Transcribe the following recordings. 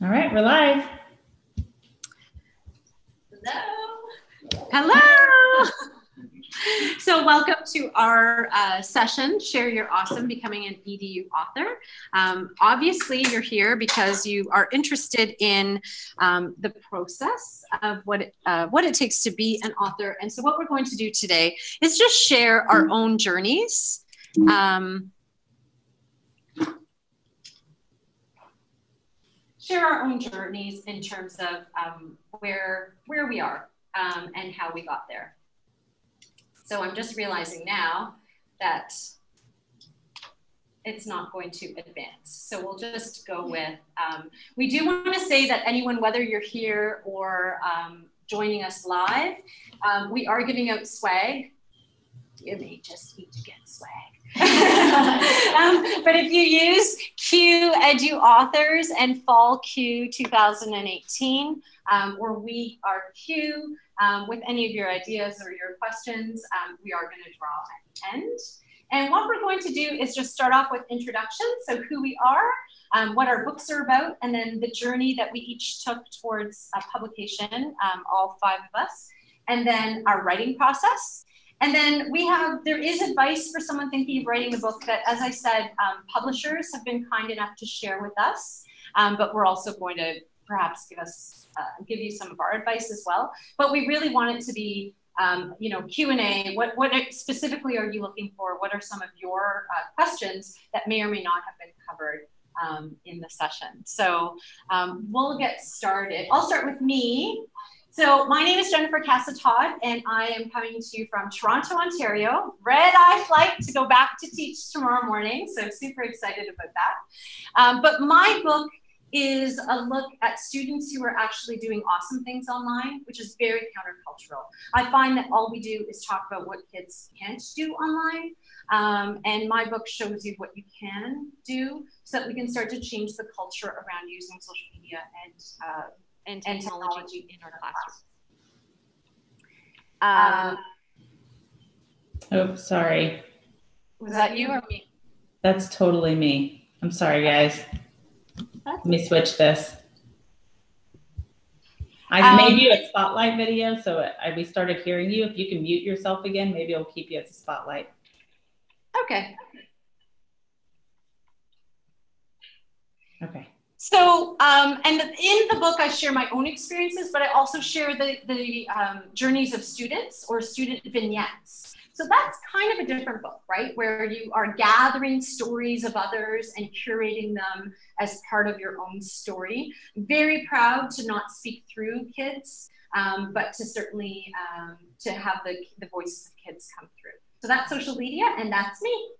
All right, we're live. Hello. Hello. So welcome to our session, Share Your Awesome, Becoming an EDU Author. Obviously, you're here because you are interested in the process of what it takes to be an author. And so what we're going to do today is just share our own journeys. Share our own journeys in terms of where we are and how we got there. So I'm just realizing now that it's not going to advance. So we'll just go with, we do want to say that anyone, whether you're here or joining us live, we are giving out swag. You may just need to get swag. But if you use Q Edu Authors and Fall Q 2018, or We Are Q, with any of your ideas or your questions, we are going to draw at the end. And what we're going to do is just start off with introduction, so who we are, what our books are about, and then the journey that we each took towards publication, all 5 of us, and then our writing process. And then there is advice for someone thinking of writing a book that, as I said, publishers have been kind enough to share with us, but we're also going to perhaps give you some of our advice as well. But we really want it to be, Q&A. What specifically are you looking for? What are some of your questions that may or may not have been covered in the session? So we'll get started. I'll start with me. So my name is Jennifer Casa-Todd, and I am coming to you from Toronto, Ontario. Red-eye flight to go back to teach tomorrow morning, so super excited about that. But my book is a look at students who are actually doing awesome things online, which is very countercultural. I find that all we do is talk about what kids can't do online, and my book shows you what you can do so that we can start to change the culture around using social media and technology in our classroom. Oh, sorry. Was that you or me? That's totally me. I'm sorry, guys. Let me switch this. I made you a spotlight video, so we started hearing you. If you can mute yourself again, maybe it'll keep you as a spotlight. Okay. Okay. So, and in the book, I share my own experiences, but I also share the journeys of students or student vignettes. So that's kind of a different book, right? Where you are gathering stories of others and curating them as part of your own story. Very proud to not speak through kids, but to certainly to have the voices of kids come through. So that's social media, and that's me.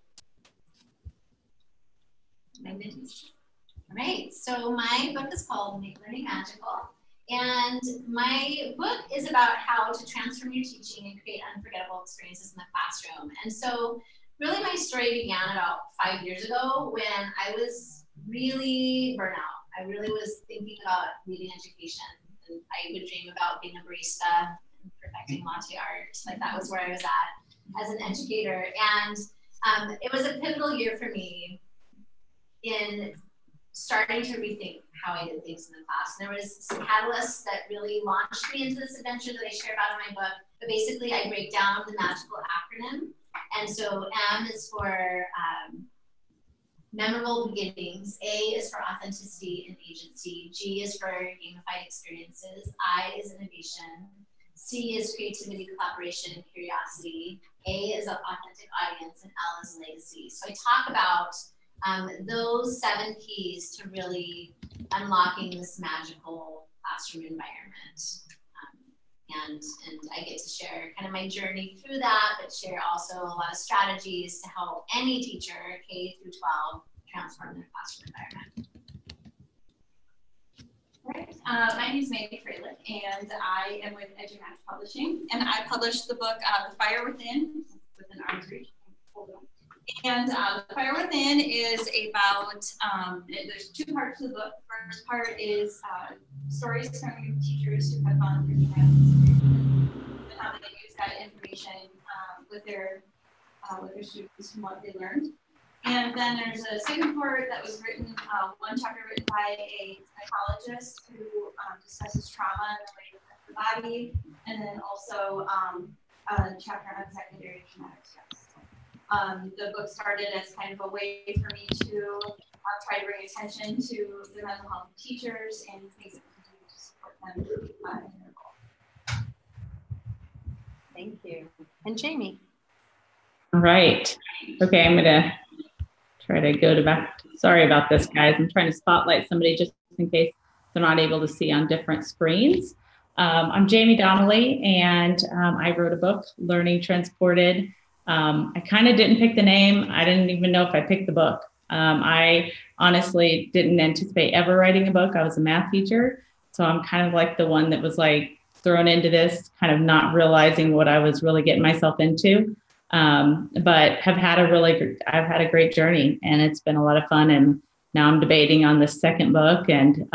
All right, so my book is called Make Learning Magical, and my book is about how to transform your teaching and create unforgettable experiences in the classroom. And so really my story began about 5 years ago when I was really burnt out. I really was thinking about leaving education, and I would dream about being a barista and perfecting latte art. Like that was where I was at as an educator. And it was a pivotal year for me in starting to rethink how I did things in the class. And there was some catalysts that really launched me into this adventure that I share about in my book. But basically, I break down the magical acronym. And so M is for memorable beginnings. A is for authenticity and agency. G is for gamified experiences. I is innovation. C is creativity, collaboration, and curiosity. A is an authentic audience, and L is legacy. So I talk about those 7 keys to really unlocking this magical classroom environment. And I get to share kind of my journey through that, but share also a lot of strategies to help any teacher, K through 12, transform their classroom environment. All right, my name is Mandy Freilich, and I am with EduMatch Publishing, and I published the book The Fire Within, within arm's reach. And The Fire Within is about, there's 2 parts to the book. The first part is stories from your teachers who have gone through traumatic experiences and how they use that information with their students and what they learned. And then there's a second part that was written, one chapter written by a psychologist who discusses trauma and the way it affects the body, and then also a chapter on secondary traumatic stress. The book started as kind of a way for me to try to bring attention to the mental health of teachers and things that we can do to support them in their goal. Thank you. And Jamie. All right. Okay, I'm gonna try to go to back. Sorry about this, guys. I'm trying to spotlight somebody just in case they're not able to see on different screens. I'm Jamie Donnelly, and I wrote a book, Learning Transported. I kind of didn't pick the name. I didn't even know if I picked the book. I honestly didn't anticipate ever writing a book. I was a math teacher, so I'm kind of like the one that was like thrown into this, kind of not realizing what I was really getting myself into. But I've had a great journey, and it's been a lot of fun. And now I'm debating on the second book. And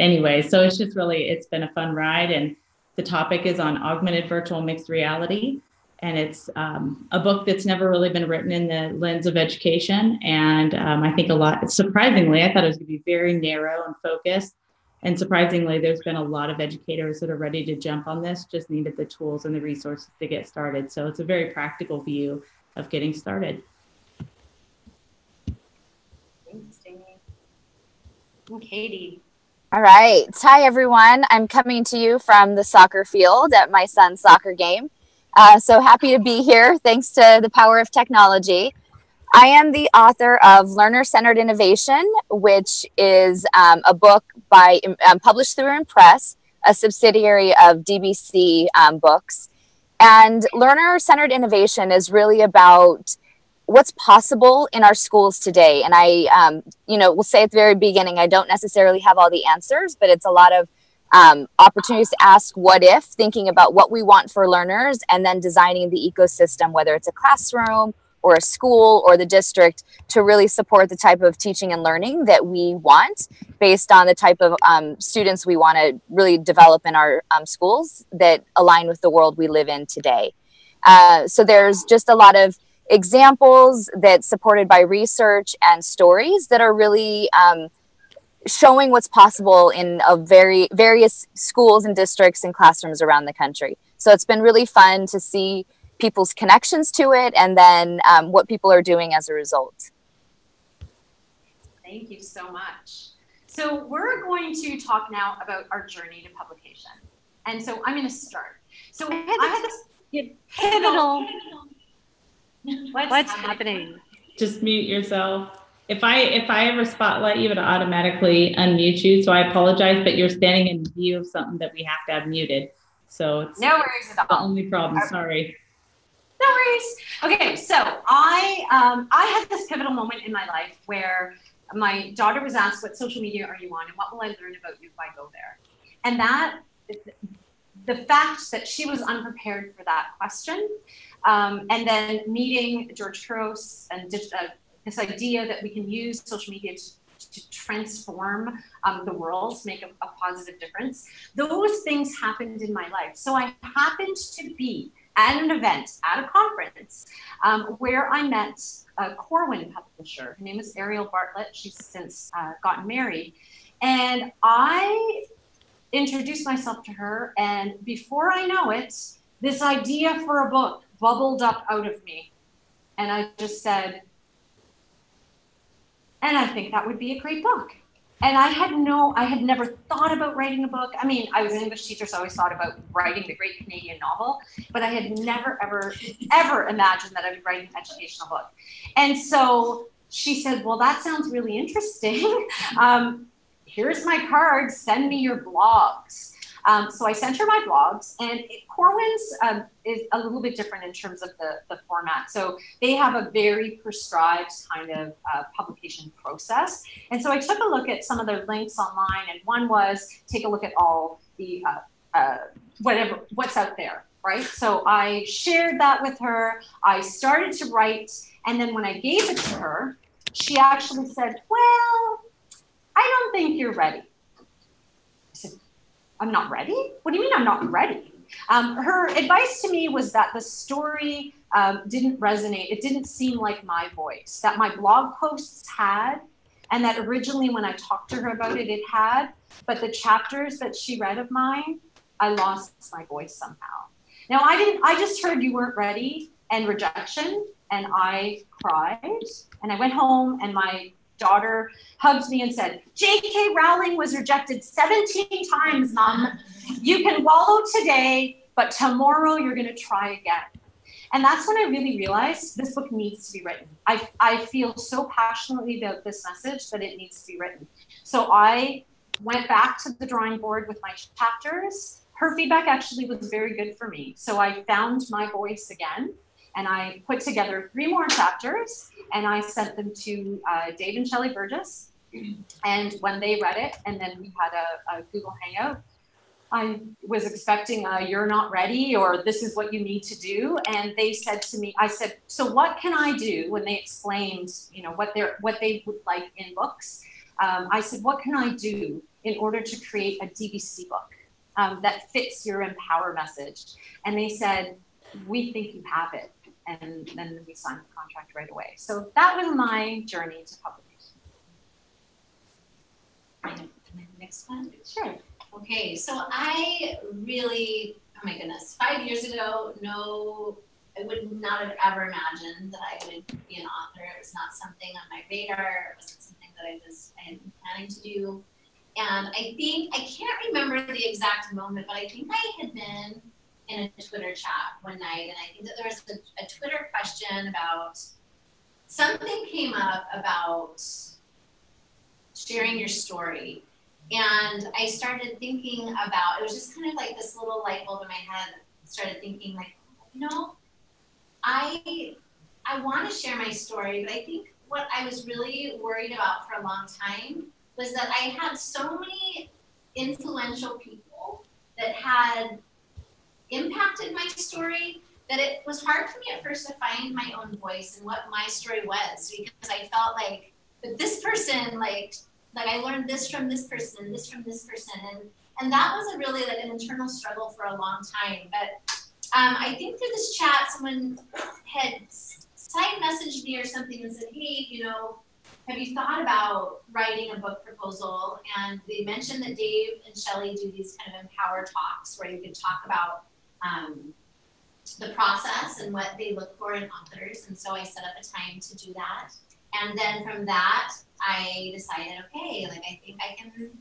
anyway, so it's been a fun ride. And the topic is on augmented virtual mixed reality. And it's a book that's never really been written in the lens of education. And I think surprisingly, I thought it was going to be very narrow and focused. And surprisingly, there's been a lot of educators that are ready to jump on this, just needed the tools and the resources to get started. So it's a very practical view of getting started. Thanks, Jamie. And Katie. All right. Hi, everyone. I'm coming to you from the soccer field at my son's soccer game. So happy to be here, thanks to the power of technology. I am the author of Learner-Centered Innovation, which is a book published through Impress, a subsidiary of DBC Books. And Learner-Centered Innovation is really about what's possible in our schools today. And I, will say at the very beginning, I don't necessarily have all the answers, but it's a lot of opportunities to ask what if, thinking about what we want for learners, and then designing the ecosystem, whether it's a classroom or a school or the district, to really support the type of teaching and learning that we want based on the type of students we want to really develop in our schools that align with the world we live in today. So there's just a lot of examples that's supported by research and stories that are really showing what's possible in various schools and districts and classrooms around the country. So it's been really fun to see people's connections to it, and then what people are doing as a result. Thank you so much. So we're going to talk now about our journey to publication. And so I'm going to start. So I had this pivotal. What's happening? Just mute yourself. If I ever spotlight you, it automatically unmute you. So I apologize, but you're standing in view of something that we have to have muted. So it's no worries at all. The only problem. Sorry. No worries. Okay, so I had this pivotal moment in my life where my daughter was asked, what social media are you on and what will I learn about you if I go there? And the fact that she was unprepared for that question, and then meeting George Couros and this idea that we can use social media to transform the world, to make a positive difference, those things happened in my life. So I happened to be at an event, at a conference, where I met a Corwin publisher. Her name is Ariel Bartlett. She's since gotten married. And I introduced myself to her, and before I know it, this idea for a book bubbled up out of me. And I just said, and I think that would be a great book. And I had never thought about writing a book. I mean, I was an English teacher, so I always thought about writing the great Canadian novel, but I had never, ever imagined that I would write an educational book. And so she said, well, that sounds really interesting. Here's my card, send me your blogs. So I sent her my blogs, and Corwin's is a little bit different in terms of the format. So they have a very prescribed kind of publication process. And so I took a look at some of their links online, and one was take a look at all the what's out there, right? So I shared that with her. I started to write, and then when I gave it to her, she actually said, well, I don't think you're ready. I said, I'm not ready? What do you mean I'm not ready? Her advice to me was that the story didn't resonate. It didn't seem like my voice, that my blog posts had, and that originally when I talked to her about it, it had, but the chapters that she read of mine, I lost my voice somehow. Now I just heard you weren't ready and rejection, and I cried, and I went home and my daughter hugged me and said, J.K. Rowling was rejected 17 times, Mom. You can wallow today, but tomorrow you're going to try again. And that's when I really realized this book needs to be written. I feel so passionately about this message that it needs to be written. So I went back to the drawing board with my chapters. Her feedback actually was very good for me. So I found my voice again, and I put together 3 more chapters, and I sent them to Dave and Shelley Burgess. And when they read it, and then we had a Google Hangout, I was expecting a "you're not ready" or "this is what you need to do," and they said to me, I said, "So what can I do?" When they explained, you know, what they would like in books, I said, "What can I do in order to create a DBC book that fits your Empower message?" And they said, "We think you have it," and then we signed the contract right away. So that was my journey to publication. Next one. Sure. Okay, so I really, oh my goodness, 5 years ago, I would not have ever imagined that I would be an author. It was not something on my radar. It wasn't something that I had been planning to do. And I think, I can't remember the exact moment, but I think I had been in a Twitter chat one night, and I think that there was a Twitter question about, something came up about sharing your story. And I started thinking about, it was just kind of like this little light bulb in my head, started thinking like, you know, I want to share my story, but I think what I was really worried about for a long time was that I had so many influential people that had impacted my story that it was hard for me at first to find my own voice and what my story was, because I felt like, but this person, like I learned this from this person and this from this person. And that was really like an internal struggle for a long time. But I think through this chat, someone had side messaged me or something and said, hey, you know, have you thought about writing a book proposal? And they mentioned that Dave and Shelley do these kind of Empower talks where you can talk about the process and what they look for in authors. And so I set up a time to do that. And then from that, I decided, okay, like I think I can,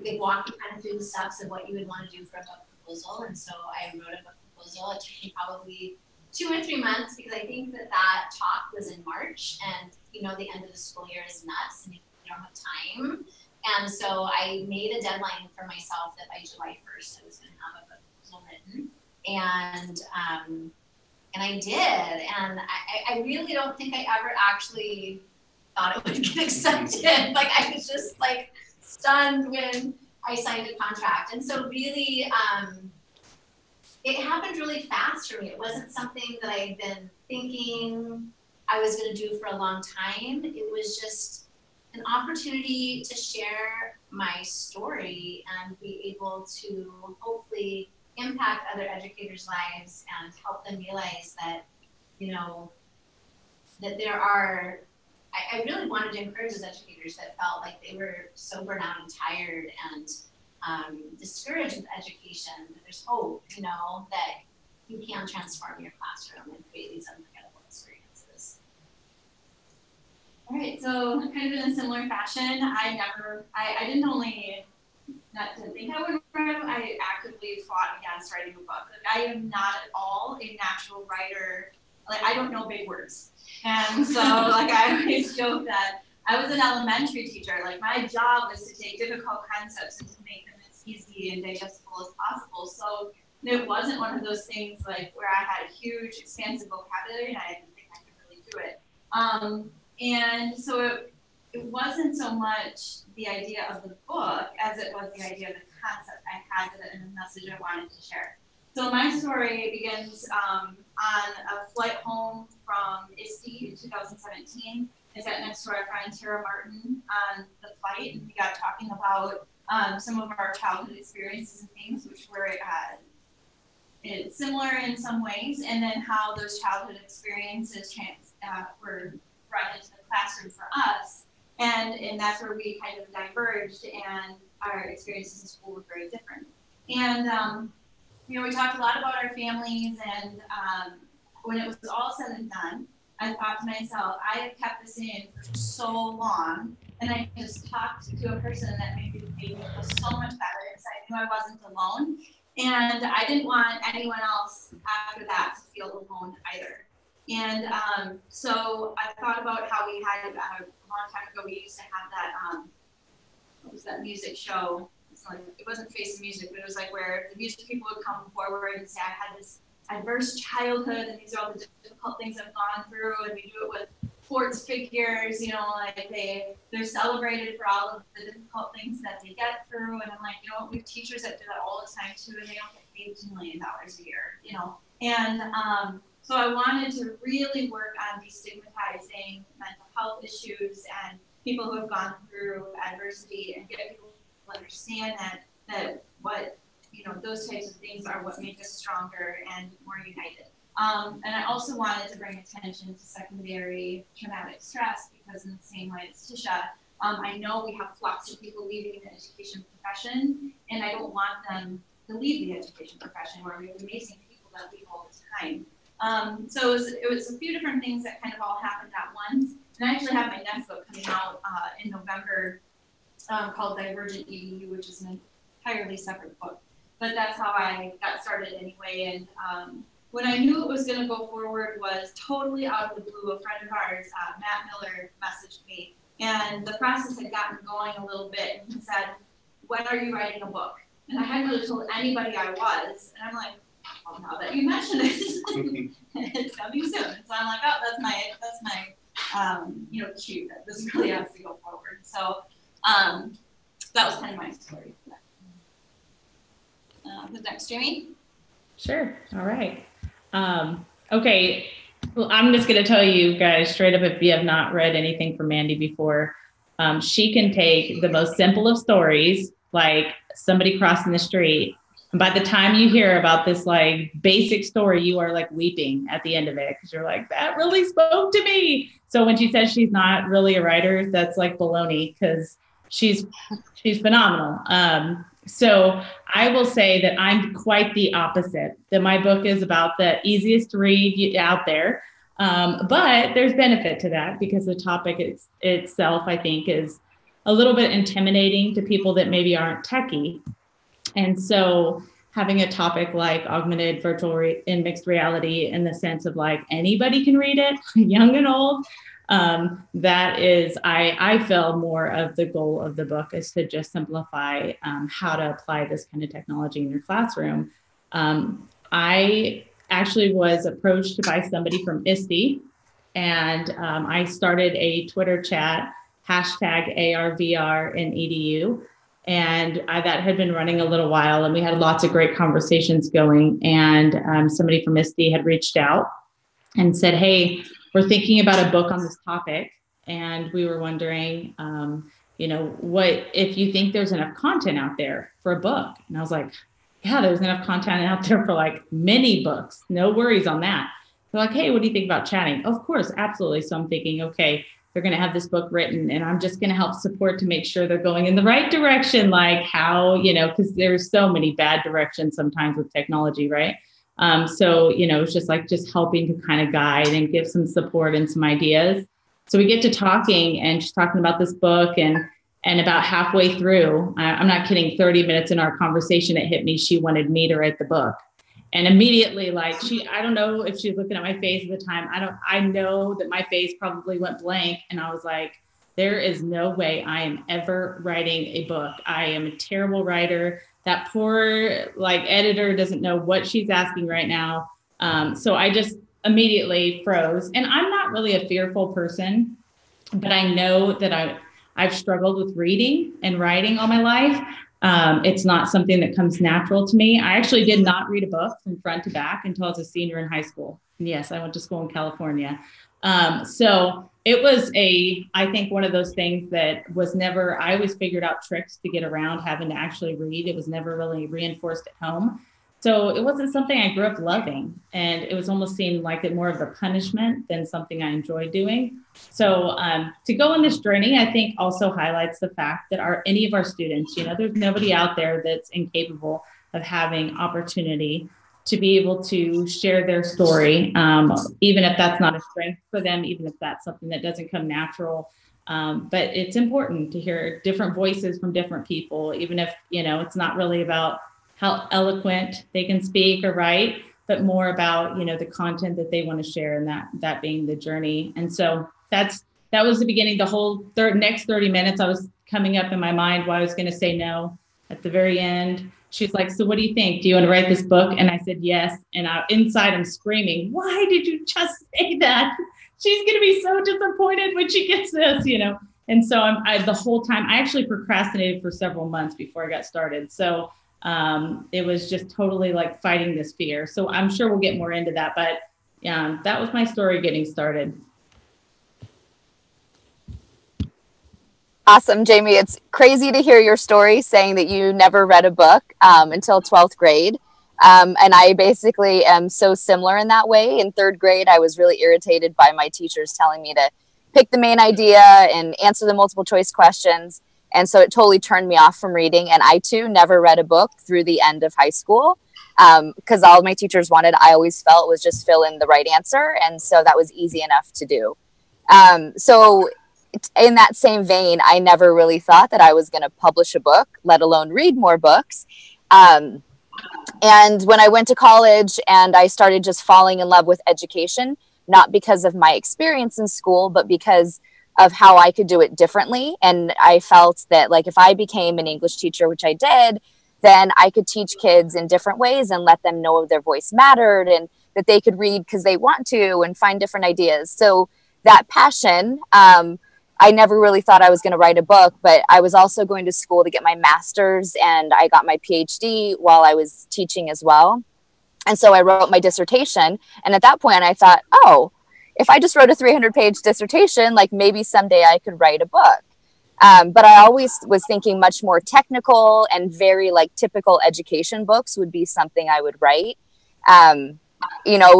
they walk you kind of through the steps of what you would want to do for a book proposal. And so I wrote a book proposal. It took me probably 2 or 3 months because I think that talk was in March, and you know, the end of the school year is nuts and you don't have time. And so I made a deadline for myself that by July 1st, I was going to have a book proposal written. And I did, and I really don't think I ever actually thought it would get accepted. Like I was just like stunned when I signed a contract. And so really, it happened really fast for me. It wasn't something that I had been thinking I was going to do for a long time. It was just an opportunity to share my story and be able to hopefully impact other educators' lives and help them realize that, you know, that there are, I really wanted to encourage those educators that felt like they were so burnt out and tired and discouraged with education, that there's hope, you know, that you can transform your classroom and create these unforgettable experiences. All right, so kind of in a similar fashion, I didn't think I would write them. I actively fought against writing a book. Like, I am not at all a natural writer. Like, I don't know big words. And so, like, I always joke that I was an elementary teacher. Like, my job was to take difficult concepts and to make them as easy and digestible as possible. So it wasn't one of those things, like, where I had a huge, expansive vocabulary and I didn't think I could really do it. And so it wasn't so much the idea of the book as it was the idea of the concept I had and the message I wanted to share. So my story begins on a flight home from ISTE in 2017. I sat next to our friend Tara Martin on the flight, and we got talking about some of our childhood experiences and things, which were it's similar in some ways, and then how those childhood experiences were brought into the classroom for us. And that's where we kind of diverged, and our experiences in school were very different. And, we talked a lot about our families, and when it was all said and done, I thought to myself, I have kept this in for so long, and I just talked to a person that made me feel so much better, because I knew I wasn't alone, and I didn't want anyone else after that to feel alone either. And so I thought about how we had, a long time ago, we used to have that, what was that music show? It wasn't Face the Music, but it was like where the music people would come forward and say, I had this adverse childhood, and these are all the difficult things I've gone through, and we do it with sports figures, like they're celebrated for all of the difficult things that they get through. And I'm like, we have teachers that do that all the time too, and they don't get paid $2 million a year, And so I wanted to really work on destigmatizing mental health issues and people who have gone through adversity, and get people to understand that what, those types of things are what make us stronger and more united. And I also wanted to bring attention to secondary traumatic stress, because in the same way as Tisha, I know we have lots of people leaving the education profession, and I don't want them to leave the education profession, where we have amazing people that leave all the time. So it was a few different things that kind of all happened at once. And I actually have my next book coming out in November called Divergent EDU, which is an entirely separate book. But that's how I got started anyway. And when I knew it was going to go forward was totally out of the blue. A friend of ours, Matt Miller, messaged me. And the process had gotten going a little bit. And he said, when are you writing a book? And I hadn't really told anybody I was. And I'm like, well, now that you mentioned it, it's coming soon. And so I'm like, oh, that's my cue that this really has to go forward. So that was kind of my story. Who's next, Jamie? Sure. All right. Okay. Well, I'm just going to tell you guys straight up, if you have not read anything from Mandy before, she can take the most simple of stories, like somebody crossing the street, and by the time you hear about this like basic story, you are like weeping at the end of it, because you're like, that really spoke to me. So when she says she's not really a writer, that's like baloney, because she's phenomenal. So I will say that I'm quite the opposite, that my book is about the easiest to read out there. But there's benefit to that, because the topic itself, I think, is a little bit intimidating to people that maybe aren't techie. And so having a topic like augmented virtual and mixed reality, in the sense of like anybody can read it, young and old, that is, I feel more of the goal of the book is to just simplify how to apply this kind of technology in your classroom. I actually was approached by somebody from ISTE, and I started a Twitter chat, #ARVR in EDU. And that had been running a little while, and we had lots of great conversations going. And somebody from ISTE had reached out and said, hey, we're thinking about a book on this topic. And we were wondering, what if you think there's enough content out there for a book? And I was like, yeah, there's enough content out there for like many books. No worries on that. They're like, hey, what do you think about chatting? Of course, absolutely. So I'm thinking, okay, they're going to have this book written, and I'm just going to help support to make sure they're going in the right direction, like how, because there's so many bad directions sometimes with technology, right? So, it's just helping to kind of guide and give some support and some ideas. So we get to talking, and she's talking about this book, and about halfway through, I'm not kidding, 30 minutes in our conversation, it hit me, she wanted me to write the book. And immediately, I don't know if she was looking at my face at the time. I know that my face probably went blank. And I was like, there is no way I am ever writing a book. I am a terrible writer. That poor editor doesn't know what she's asking right now. So I just immediately froze. And I'm not really a fearful person, but I know that I've struggled with reading and writing all my life. It's not something that comes natural to me. I actually did not read a book from front to back until I was a senior in high school. And yes, I went to school in California. So it was I think one of those things that was never, I always figured out tricks to get around having to actually read. It was never really reinforced at home. So it wasn't something I grew up loving, and it was almost seemed like it more of a punishment than something I enjoyed doing. So to go on this journey, I think also highlights the fact that any of our students, there's nobody out there that's incapable of having opportunity to be able to share their story, even if that's not a strength for them, even if that's something that doesn't come natural. But it's important to hear different voices from different people, even if, it's not really about how eloquent they can speak or write, but more about, the content that they want to share, and that being the journey. And so that was the beginning. The whole next 30 minutes, I was coming up in my mind why I was going to say no at the very end. She's like, so what do you think? Do you want to write this book? And I said, yes. And inside I'm screaming, why did you just say that? She's going to be so disappointed when she gets this, And so the whole time, I actually procrastinated for several months before I got started. So it was just totally like fighting this fear. So I'm sure we'll get more into that, but that was my story getting started. Awesome, Jamie. It's crazy to hear your story saying that you never read a book until 12th grade. And I basically am so similar in that way. In 3rd grade, I was really irritated by my teachers telling me to pick the main idea and answer the multiple choice questions. And so it totally turned me off from reading. And I, too, never read a book through the end of high school because all my teachers wanted, I always felt, was just fill in the right answer. And so that was easy enough to do. So in that same vein, I never really thought that I was going to publish a book, let alone read more books. And when I went to college and I started just falling in love with education, not because of my experience in school, but because of how I could do it differently. And I felt that, like, if I became an English teacher, which I did, then I could teach kids in different ways and let them know their voice mattered and that they could read because they want to and find different ideas. So that passion, I never really thought I was going to write a book, but I was also going to school to get my master's, and I got my PhD while I was teaching as well. And so I wrote my dissertation. And at that point I thought, oh, if I just wrote a 300-page dissertation, like, maybe someday I could write a book. But I always was thinking much more technical, and very like typical education books would be something I would write.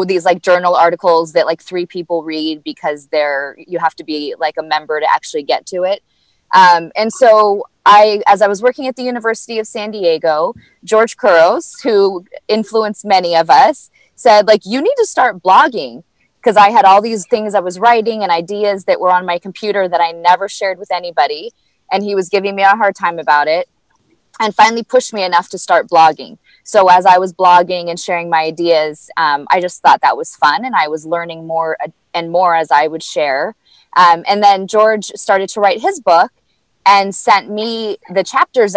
These like journal articles that like 3 people read because you have to be like a member to actually get to it. And so as I was working at the University of San Diego, George Couros, who influenced many of us, said, like, you need to start blogging, because I had all these things I was writing and ideas that were on my computer that I never shared with anybody. And he was giving me a hard time about it, and finally pushed me enough to start blogging. So as I was blogging and sharing my ideas, I just thought that was fun, and I was learning more and more as I would share. And then George started to write his book and sent me the chapters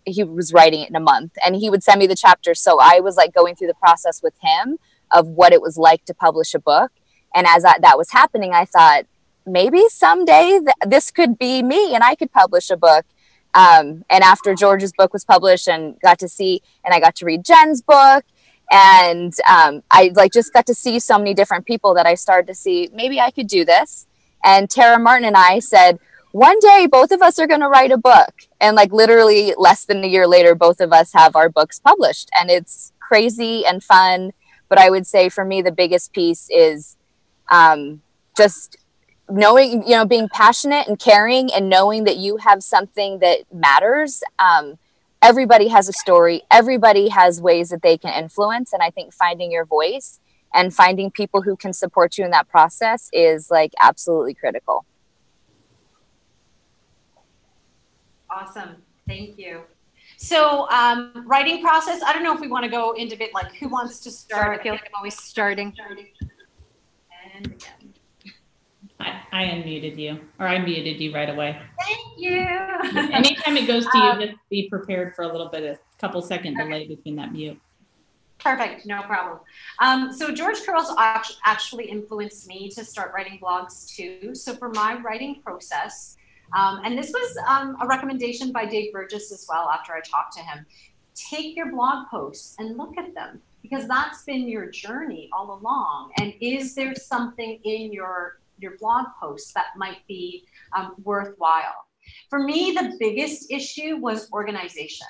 he was writing it in a month, and he would send me the chapters. So I was like going through the process with him of what it was like to publish a book. And as that was happening, I thought, maybe someday this could be me and I could publish a book. And after George's book was published and I got to read Jen's book, and I just got to see so many different people that I started to see, maybe I could do this. And Tara Martin and I said, one day both of us are going to write a book. And like literally less than a year later, both of us have our books published, and it's crazy and fun. But I would say for me, the biggest piece is just knowing, being passionate and caring, and knowing that you have something that matters. Everybody has a story. Everybody has ways that they can influence. And I think finding your voice and finding people who can support you in that process is like absolutely critical. Awesome. Thank you. So writing process, I don't know if we want to go into a bit like who wants to start. I feel like I'm always starting. And again. I unmuted you, or I muted you right away. Thank you. Anytime it goes to you, just be prepared for a couple second delay between that mute. Perfect, no problem. So George Couros actually influenced me to start writing blogs too. So for my writing process, and this was a recommendation by Dave Burgess as well after I talked to him, take your blog posts and look at them, because that's been your journey all along. And is there something in your blog posts that might be worthwhile? For me, the biggest issue was organization.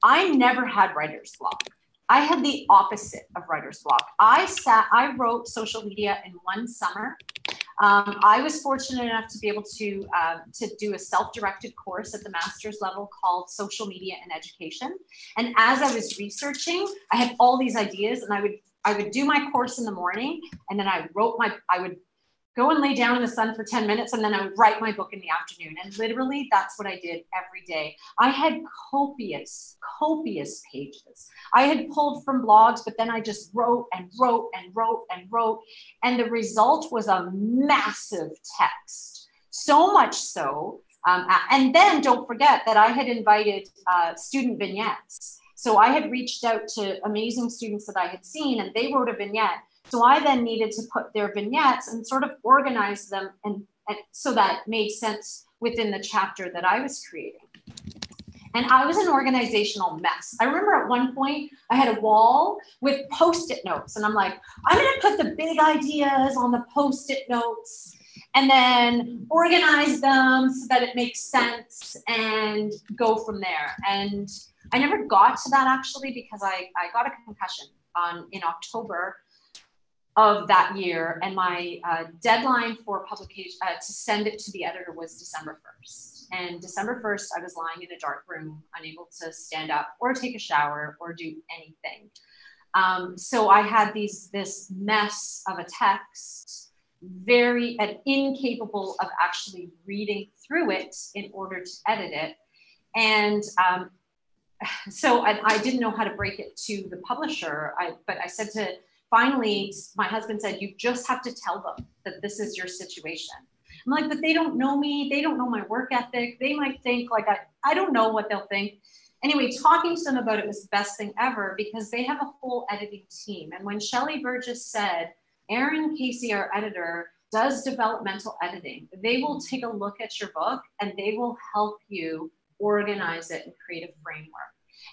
I never had writer's block. I had the opposite of writer's block. I wrote social media in one summer. I was fortunate enough to be able to do a self-directed course at the master's level called Social Media and Education. And as I was researching, I had all these ideas, and I would do my course in the morning, and then I would go and lay down in the sun for 10 minutes, and then I would write my book in the afternoon. And literally that's what I did every day. I had copious pages. I had pulled from blogs, but then I just wrote and wrote and wrote and wrote. And the result was a massive text. So much so, and then don't forget that I had invited student vignettes. So I had reached out to amazing students that I had seen, and they wrote a vignette. So I then needed to put their vignettes and sort of organize them and so that made sense within the chapter that I was creating. And I was an organizational mess. I remember at one point I had a wall with Post-it notes, and I'm like, I'm gonna put the big ideas on the Post-it notes and then organize them so that it makes sense and go from there. And I never got to that actually, because I got a concussion in October of that year, and my deadline for publication to send it to the editor was December 1st. And December 1st, I was lying in a dark room, unable to stand up or take a shower or do anything. So I had this mess of a text, very incapable of actually reading through it in order to edit it. And so I didn't know how to break it to the publisher. But I said to, finally, my husband said, you just have to tell them that this is your situation. I'm like, but they don't know me. They don't know my work ethic. They might think like, I don't know what they'll think. Anyway, talking to them about it was the best thing ever, because they have a whole editing team. And when Shelley Burgess said, Erin Casey, our editor, does developmental editing, they will take a look at your book and they will help you organize it and create a framework.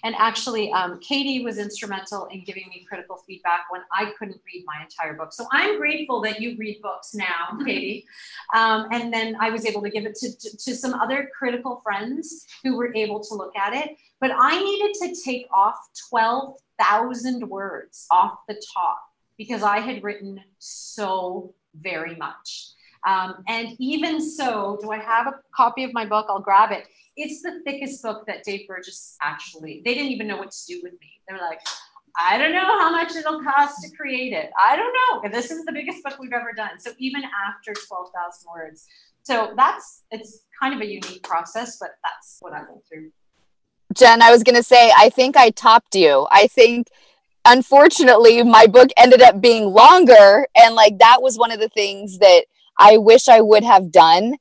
And actually, Katie was instrumental in giving me critical feedback when I couldn't read my entire book. So I'm grateful that you read books now, Katie. And then I was able to give it to some other critical friends who were able to look at it. But I needed to take off 12,000 words off the top because I had written so very much. And even so, do I have a copy of my book? I'll grab it. It's the thickest book that Dave Burgess actually, they didn't even know what to do with me. They were like, I don't know how much it'll cost to create it. I don't know. And this is the biggest book we've ever done. So even after 12,000 words. So it's kind of a unique process, but that's what I went through. Jen, I was going to say, I think I topped you. I think, unfortunately, my book ended up being longer. And like, that was one of the things that I wish I would have done,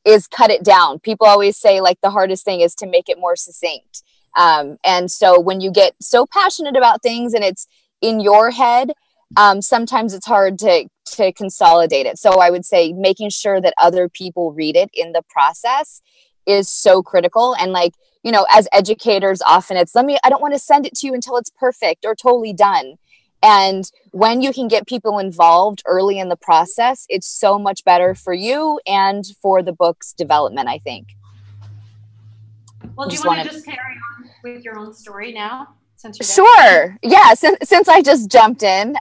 is cut it down. People always say like the hardest thing is to make it more succinct. And so when you get so passionate about things and it's in your head, sometimes it's hard to consolidate it. So I would say making sure that other people read it in the process is so critical. And like, you know, as educators, often it's, I don't want to send it to you until it's perfect or totally done. And when you can get people involved early in the process, it's so much better for you and for the book's development, I think. Well, do you want to just carry on with your own story now? Since you're sure. Yeah, since I just jumped in.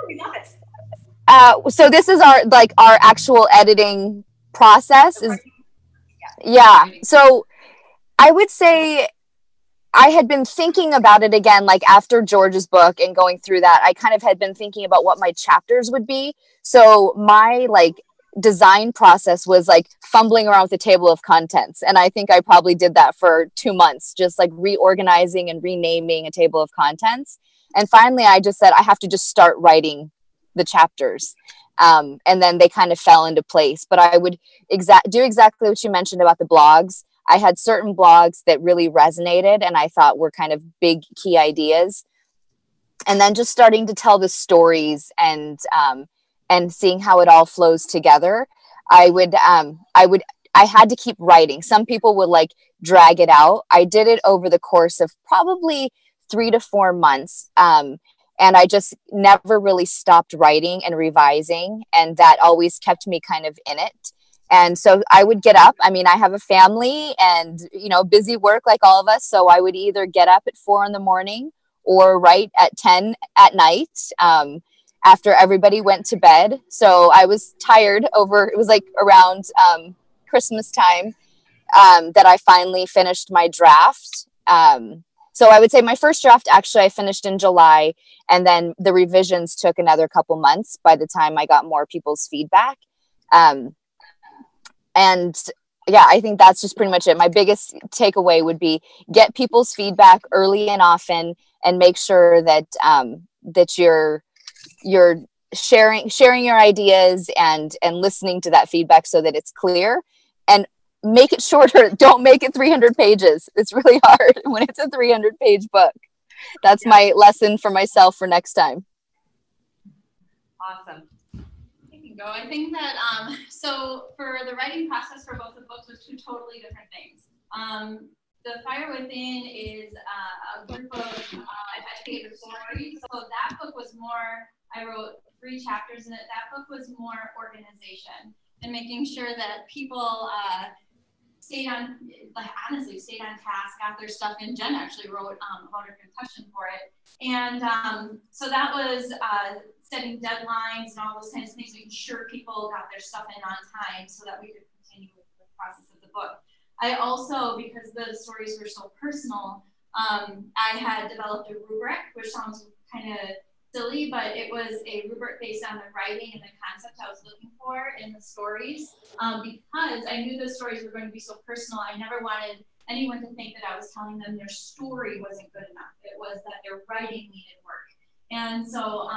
We love it. So this is our actual editing process. Yeah. So I would say I had been thinking about it again, like after George's book and going through that, I kind of had been thinking about what my chapters would be. So my design process was like fumbling around with the table of contents. And I think I probably did that for 2 months, just like reorganizing and renaming a table of contents. And finally, I just said, I have to just start writing the chapters. And then they kind of fell into place. But I would do exactly what you mentioned about the blogs. I had certain blogs that really resonated and I thought were kind of big key ideas. And then just starting to tell the stories and seeing how it all flows together. I had to keep writing. Some people would drag it out. I did it over the course of probably 3 to 4 months. And I just never really stopped writing and revising. And that always kept me kind of in it. And so I would get up. I mean, I have a family and, busy work like all of us. So I would either get up at 4 a.m. or right at 10 at night, after everybody went to bed. So I was tired it was like around Christmas time, that I finally finished my draft. So I would say my first draft, actually, I finished in July, and then the revisions took another couple months by the time I got more people's feedback. And yeah, I think that's just pretty much it. My biggest takeaway would be get people's feedback early and often, and make sure that that you're sharing your ideas and listening to that feedback so that it's clear, and make it shorter. Don't make it 300 pages. It's really hard when it's a 300-page book. That's my lesson for myself for next time. Awesome. I can go. I think that, so for the writing process for both the books was two totally different things. The Fire Within is a group of educator stories. So that book was more, I wrote 3 chapters in it. That book was more organization and making sure that people stayed on task, got their stuff in. Jen actually wrote about her concussion for it. And so that was setting deadlines and all those kinds of things, making sure people got their stuff in on time so that we could continue with the process of the book. I also, because the stories were so personal, I had developed a rubric, which sounds kind of silly, but it was a rubric based on the writing and the concept I was looking for in the stories. Because I knew those stories were going to be so personal, I never wanted anyone to think that I was telling them their story wasn't good enough. It was that their writing needed work. And so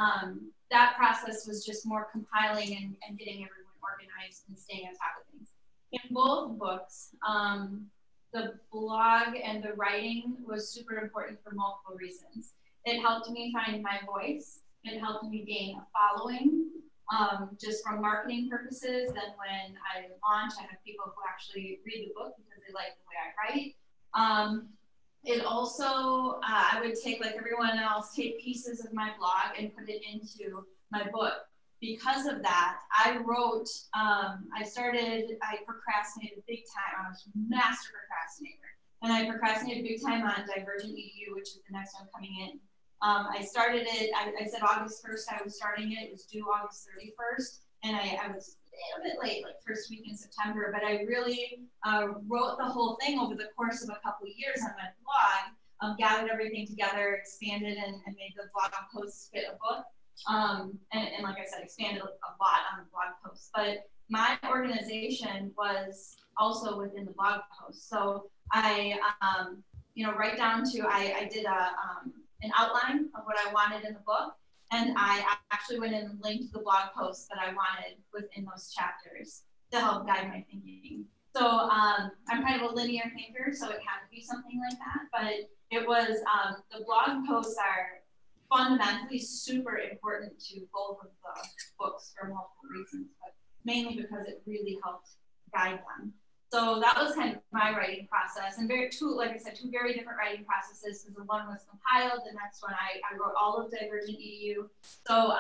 that process was just more compiling and getting everyone organized and staying on top of things. In both books, the blog and the writing was super important for multiple reasons. It helped me find my voice. It helped me gain a following, just from marketing purposes. Then when I launch, I have people who actually read the book because they like the way I write. It also, I would take, like everyone else, take pieces of my blog and put it into my book. Because of that, I wrote, I procrastinated big time. I was a master procrastinator. And I procrastinated big time on Divergent EDU, which is the next one coming in. I started it, I said August 1st I was starting it. It was due August 31st. And I was a little bit late, like first week in September, but I really wrote the whole thing over the course of a couple of years on my blog, gathered everything together, expanded and made the blog posts fit a book. And like I said, expanded a lot on the blog posts. But my organization was also within the blog post. So I, right down to, I did an outline of what I wanted in the book. And I actually went in and linked the blog posts that I wanted within those chapters to help guide my thinking. So I'm kind of a linear thinker, so it had to be something like that. But it was, the blog posts are fundamentally super important to both of the books for multiple reasons, but mainly because it really helped guide them. So that was kind of my writing process, and like I said, 2 very different writing processes, because the one was compiled, the next one I wrote all of Divergent EDU. So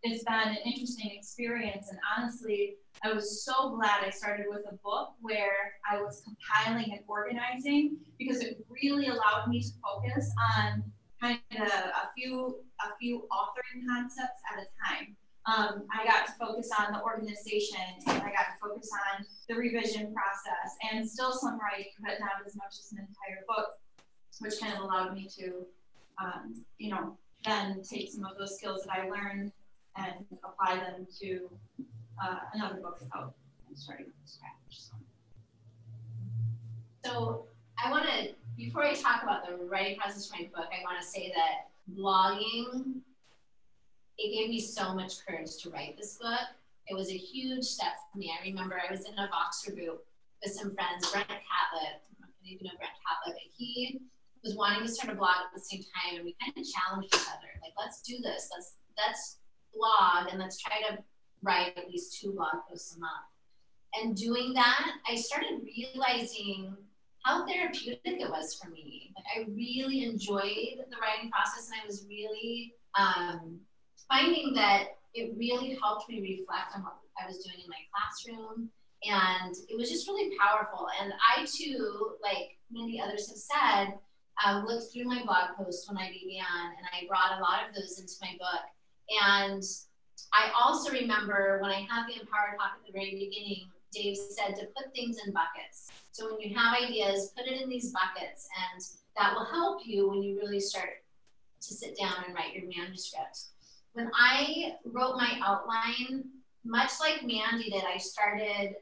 it's been an interesting experience, and honestly, I was so glad I started with a book where I was compiling and organizing, because it really allowed me to focus on kind of a few authoring concepts at a time. I got to focus on the organization, and I got to focus on the revision process, and still some writing, but not as much as an entire book, which kind of allowed me to, then take some of those skills that I learned and apply them to another book about starting from scratch. So I want to, before I talk about the writing process for my book, I want to say that blogging, it gave me so much courage to write this book. It was a huge step for me. I remember I was in a Voxer group with some friends, Brent Catlett. I don't know if you know Brent Catlett, but he was wanting to start a blog at the same time, and we kind of challenged each other. Like, let's do this. Let's blog, and let's try to write at least 2 blog posts a month. And doing that, I started realizing how therapeutic it was for me. Like, I really enjoyed the writing process, and I was really finding that it really helped me reflect on what I was doing in my classroom. And it was just really powerful. And I too, like many others have said, looked through my blog posts when I began, and I brought a lot of those into my book. And I also remember when I had the Empower Talk at the very beginning, Dave said to put things in buckets. So when you have ideas, put it in these buckets, and that will help you when you really start to sit down and write your manuscript. When I wrote my outline, much like Mandy did, I started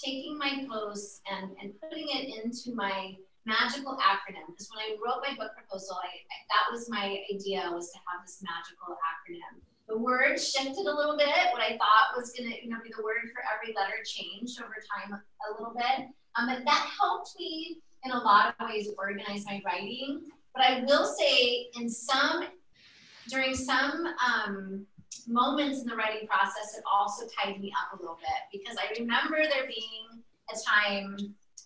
taking my posts and putting it into my magical acronym, because when I wrote my book proposal, that was my idea, was to have this magical acronym. The word shifted a little bit. What I thought was going to be the word for every letter changed over time a little bit. But that helped me in a lot of ways organize my writing. But I will say during some moments in the writing process, it also tied me up a little bit, because I remember there being a time,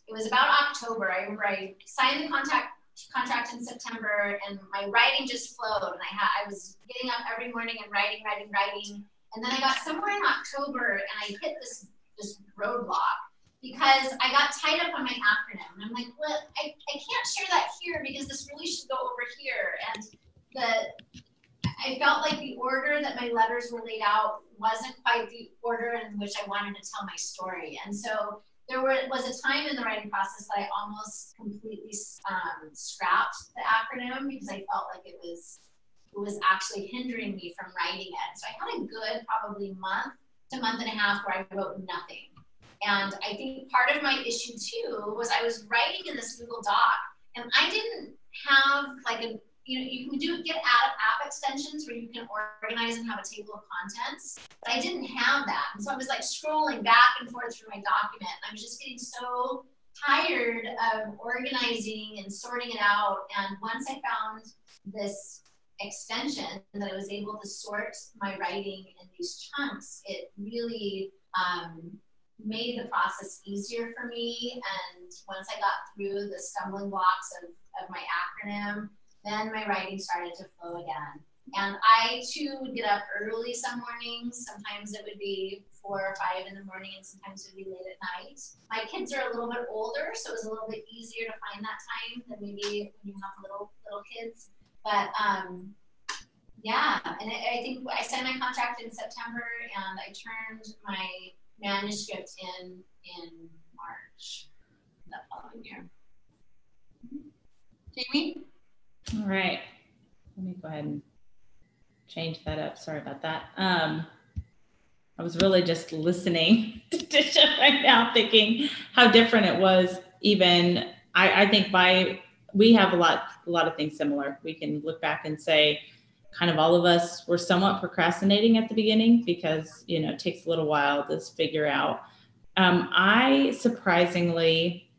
it was about October. I remember I signed the contract in September, and my writing just flowed, and I was getting up every morning and writing. And then I got somewhere in October, and I hit this roadblock, because I got tied up on my acronym. And I'm like, well, I can't share that here, because this really should go over here. And I felt like the order that my letters were laid out wasn't quite the order in which I wanted to tell my story. And so there was a time in the writing process that I almost completely scrapped the acronym, because I felt like it was actually hindering me from writing it. So I had a good probably month to month and a half where I wrote nothing. And I think part of my issue too was I was writing in this Google Doc, and I didn't have like you can get app extensions where you can organize and have a table of contents, but I didn't have that. And so I was like scrolling back and forth through my document, and I was just getting so tired of organizing and sorting it out. And once I found this extension that I was able to sort my writing in these chunks, it really made the process easier for me. And once I got through the stumbling blocks of my acronym, then my writing started to flow again. And I too would get up early some mornings. Sometimes it would be 4 or 5 in the morning, and sometimes it would be late at night. My kids are a little bit older, so it was a little bit easier to find that time than maybe when you have little kids. But yeah, and I think I signed my contract in September, and I turned my manuscript in March that following year. Jamie? All right, let me go ahead and change that up. Sorry about that. I was really just listening to Tisha right now, thinking how different it was. Even I think we have a lot of things similar. We can look back and say, kind of all of us were somewhat procrastinating at the beginning, because it takes a little while to figure out. I surprisingly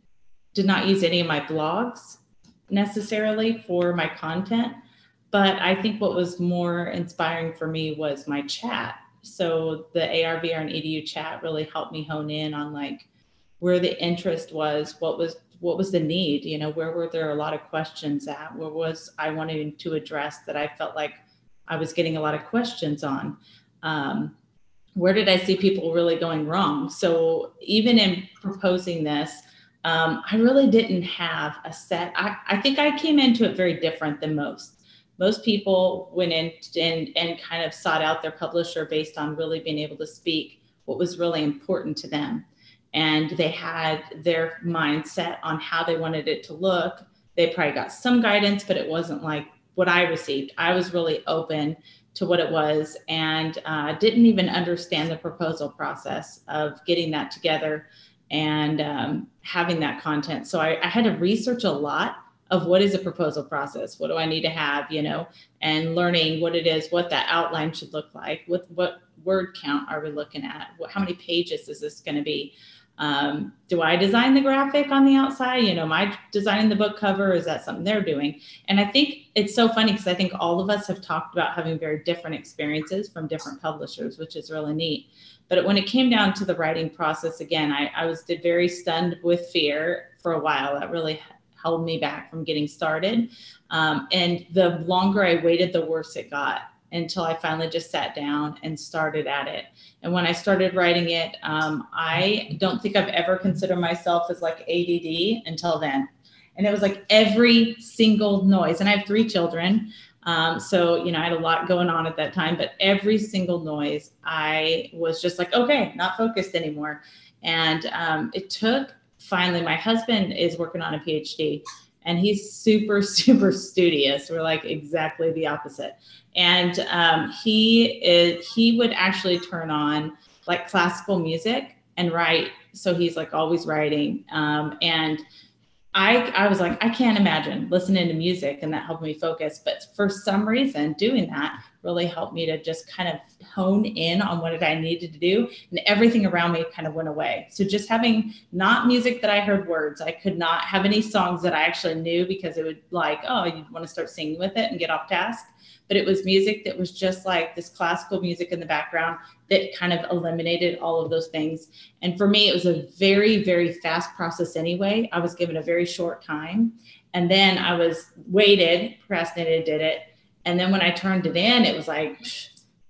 did not use any of my blogs necessarily for my content, but I think what was more inspiring for me was my chat. So the ARVR and EDU chat really helped me hone in on like where the interest was, what was the need, where were there a lot of questions at, where was I wanting to address that I felt like I was getting a lot of questions on, where did I see people really going wrong? So even in proposing this, I really didn't have a set. I think I came into it very different than most. Most people went in and kind of sought out their publisher based on really being able to speak what was really important to them. And they had their mindset on how they wanted it to look. They probably got some guidance, but it wasn't like what I received. I was really open to what it was, and didn't even understand the proposal process of getting that together and having that content. So I had to research a lot of what is a proposal process, what do I need to have, and learning what it is, what that outline should look like, what word count are we looking at, how many pages is this going to be? Do I design the graphic on the outside? Am I designing the book cover? Is that something they're doing? And I think it's so funny, because I think all of us have talked about having very different experiences from different publishers, which is really neat. But when it came down to the writing process, again, I was very stunned with fear for a while. That really held me back from getting started. And the longer I waited, the worse it got, until I finally just sat down and started at it. And when I started writing it, I don't think I've ever considered myself as like ADD until then. And it was like every single noise. And I have 3 children. So, I had a lot going on at that time, but every single noise, I was just like, okay, not focused anymore. And it took, finally, my husband is working on a PhD, and he's super, super studious. We're like exactly the opposite. And he would actually turn on like classical music and write. So he's like always writing. And I was like, I can't imagine listening to music, and that helped me focus. But for some reason, doing that really helped me to just kind of hone in on what I needed to do, and everything around me kind of went away. So just having not music that I heard words, I could not have any songs that I actually knew, because it would like, oh, you'd want to start singing with it and get off task. But it was music that was just like this classical music in the background that kind of eliminated all of those things. And for me, it was a very, very fast process anyway. I was given a very short time. And then I was waited, procrastinated, did it. And then when I turned it in, it was like,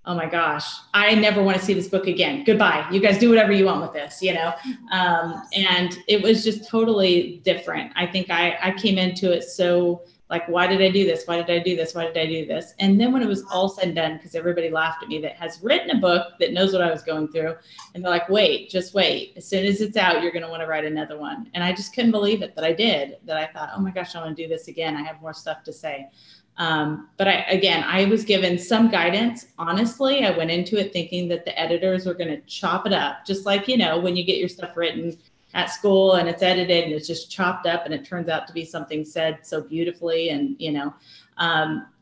oh my gosh, I never want to see this book again. Goodbye. You guys do whatever you want with this, and it was just totally different. I think I came into it so like, why did I do this? Why did I do this? Why did I do this? And then when it was all said and done, because everybody laughed at me that has written a book that knows what I was going through, and they're like, wait, just wait. As soon as it's out, you're going to want to write another one. And I just couldn't believe it that I did, that I thought, oh my gosh, I want to do this again. I have more stuff to say. But I was given some guidance. Honestly, I went into it thinking that the editors were going to chop it up, just like, when you get your stuff written at school and it's edited and it's just chopped up and it turns out to be something said so beautifully, and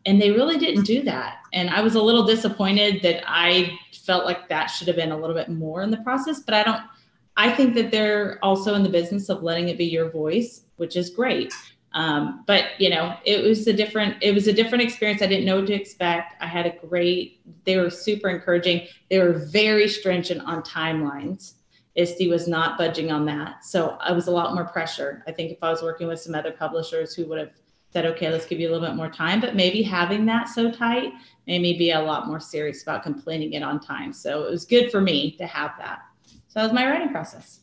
and they really didn't do that. And I was a little disappointed that I felt like that should have been a little bit more in the process, but I think that they're also in the business of letting it be your voice, which is great. But it was a different experience. I didn't know what to expect. They were super encouraging. They were very stringent on timelines. ISTE was not budging on that. So I was a lot more pressure. I think if I was working with some other publishers who would have said, okay, let's give you a little bit more time, but maybe having that so tight made me be a lot more serious about completing it on time. So it was good for me to have that. So that was my writing process.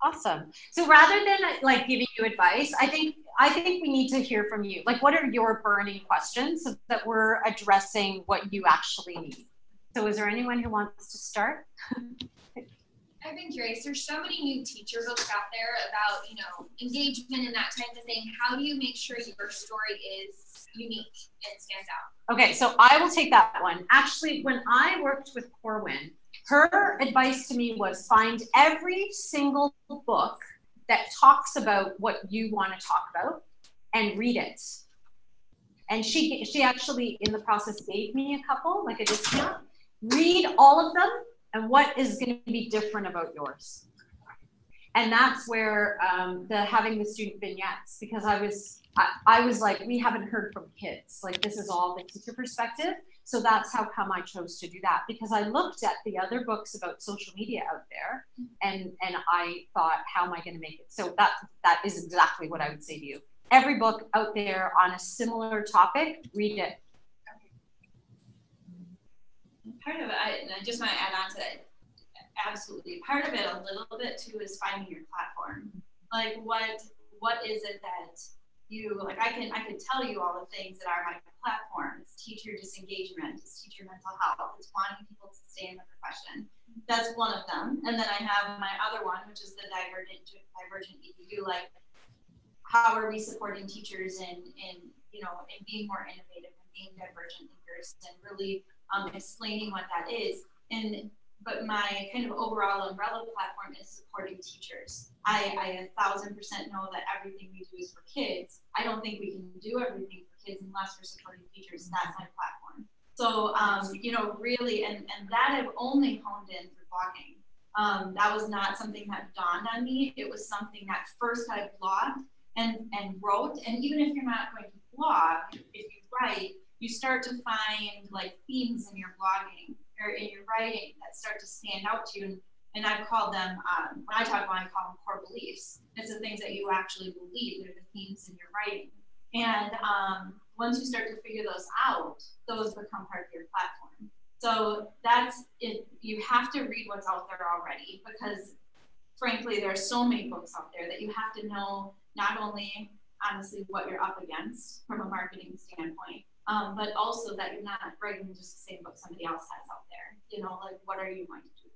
Awesome. So rather than like giving you advice, I think we need to hear from you. Like, what are your burning questions so that we're addressing what you actually need? So is there anyone who wants to start? I've been curious. There's so many new teacher books out there about, engagement and that type of thing. How do you make sure your story is unique and stands out? Okay, so I will take that one. Actually, when I worked with Corwin, her advice to me was find every single book that talks about what you want to talk about and read it. And she actually, in the process, gave me a couple, like a discount. Read all of them, and what is going to be different about yours. And that's where having the student vignettes, because I was like, we haven't heard from kids. Like, this is all the teacher perspective. So that's how come I chose to do that, because I looked at the other books about social media out there, and I thought, how am I going to make it? So that is exactly what I would say to you. Every book out there on a similar topic, read it. Part of it, and I just want to add on to that, absolutely. Part of it a little bit too is finding your platform. Like, what is it that you like? I can tell you all the things that are my platform. It's teacher disengagement, it's teacher mental health, it's wanting people to stay in the profession. That's one of them. And then I have my other one, which is the divergent EDU. Like, how are we supporting teachers in being more innovative and being divergent thinkers, and really explaining what that is. But my kind of overall umbrella platform is supporting teachers. I 1000% know that everything we do is for kids. I don't think we can do everything for kids unless we're supporting teachers. That's my platform. So, really, and that I've only honed in through blogging. That was not something that dawned on me. It was something that first I blogged and wrote. And even if you're not going to blog, if you write, you start to find like themes in your blogging or in your writing that start to stand out to you. And I've called them, when I talk about, I call them core beliefs. It's the things that you actually believe. They're the themes in your writing. And once you start to figure those out, those become part of your platform. So that's it. You have to read what's out there already, because frankly, there are so many books out there that you have to know not only honestly what you're up against from a marketing standpoint. But also that you're not writing just the same book somebody else has out there. You know, like what are you going to do?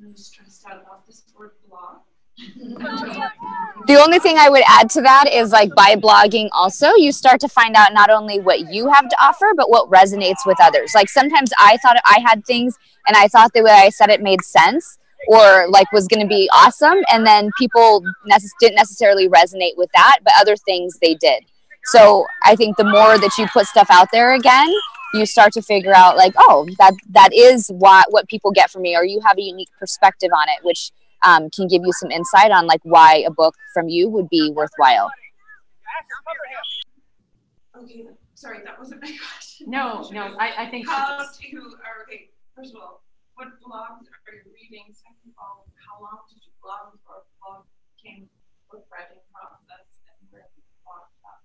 I'm stressed out about this word blog. The only thing I would add to that is like by blogging also, you start to find out not only what you have to offer, but what resonates with others. Like sometimes I thought I had things and I thought the way I said it made sense or like was going to be awesome. And then people didn't necessarily resonate with that, but other things they did. So I think the more that you put stuff out there again, you start to figure out like, oh, that is what people get from me, or you have a unique perspective on it, which can give you some insight on like why a book from you would be worthwhile. Okay, sorry, that wasn't my question. No, I think okay, first of all, what blogs are you reading? Second of all, how long did you blog before a blog became book writing process, and where did you blog about?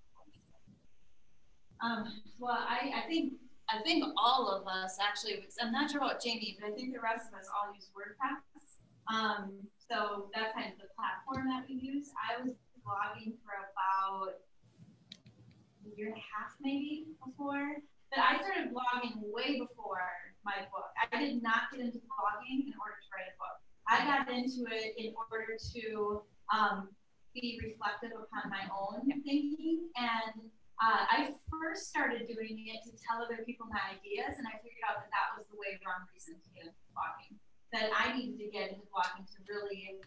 Well, I think all of us actually, I'm not sure about Jamie, but I think the rest of us all use WordPress. So that's kind of the platform that we use. I was blogging for about a year and a half maybe before, but I started blogging way before my book. I did not get into blogging in order to write a book. I got into it in order to be reflective upon my own thinking, and I first started doing it to tell other people my ideas, and I figured out that was the wrong reason to get into blogging. That I needed to get into blogging to really